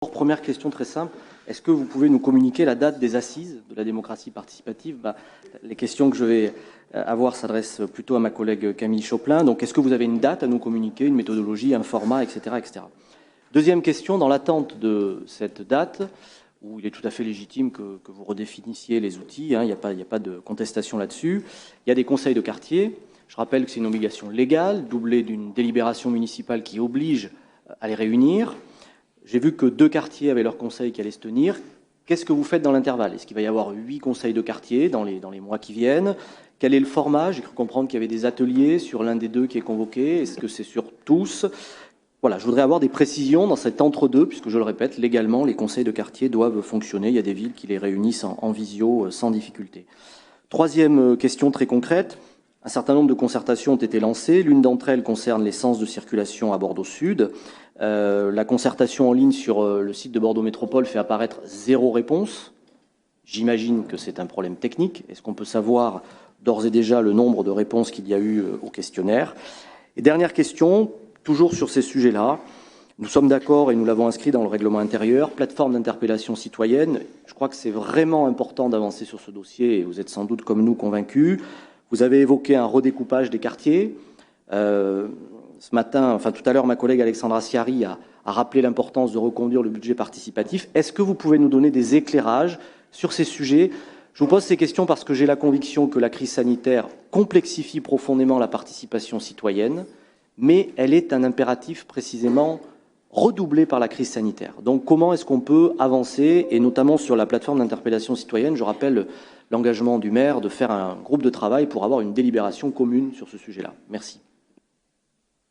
Première question très simple, est-ce que vous pouvez nous communiquer la date des assises de la démocratie participative? Les questions que je vais avoir s'adressent plutôt à ma collègue Camille Choplin. Donc, est-ce que vous avez une date à nous communiquer, une méthodologie, un format, etc., etc. Deuxième question, dans l'attente de cette date, où il est tout à fait légitime que vous redéfinissiez les outils, il n'y a pas de contestation là-dessus, il y a des conseils de quartier. Je rappelle que c'est une obligation légale, doublée d'une délibération municipale qui oblige à les réunir. J'ai vu que 2 quartiers avaient leur conseil qui allait se tenir. Qu'est-ce que vous faites dans l'intervalle? Est-ce qu'il va y avoir 8 conseils de quartier dans les mois qui viennent? Quel est le format? J'ai cru comprendre qu'il y avait des ateliers sur l'un des 2 qui est convoqué. Est-ce que c'est sur tous? Voilà, je voudrais avoir des précisions dans cet entre-deux, puisque je le répète, légalement, les conseils de quartier doivent fonctionner. Il y a des villes qui les réunissent en visio sans difficulté. Troisième question très concrète. Un certain nombre de concertations ont été lancées. L'une d'entre elles concerne les sens de circulation à Bordeaux Sud. La concertation en ligne sur le site de Bordeaux Métropole fait apparaître 0 réponse. J'imagine que c'est un problème technique. Est-ce qu'on peut savoir d'ores et déjà le nombre de réponses qu'il y a eu au questionnaire? Et dernière question, toujours sur ces sujets-là. Nous sommes d'accord, et nous l'avons inscrit dans le règlement intérieur, plateforme d'interpellation citoyenne. Je crois que c'est vraiment important d'avancer sur ce dossier, et vous êtes sans doute comme nous convaincus. Vous avez évoqué un redécoupage des quartiers. Ce matin, tout à l'heure, ma collègue Alexandra Sciarri a rappelé l'importance de reconduire le budget participatif. Est-ce que vous pouvez nous donner des éclairages sur ces sujets? Je vous pose ces questions parce que j'ai la conviction que la crise sanitaire complexifie profondément la participation citoyenne, mais elle est un impératif précisément redoublé par la crise sanitaire. Donc comment est-ce qu'on peut avancer, et notamment sur la plateforme d'interpellation citoyenne? Je rappelle l'engagement du maire de faire un groupe de travail pour avoir une délibération commune sur ce sujet-là. Merci.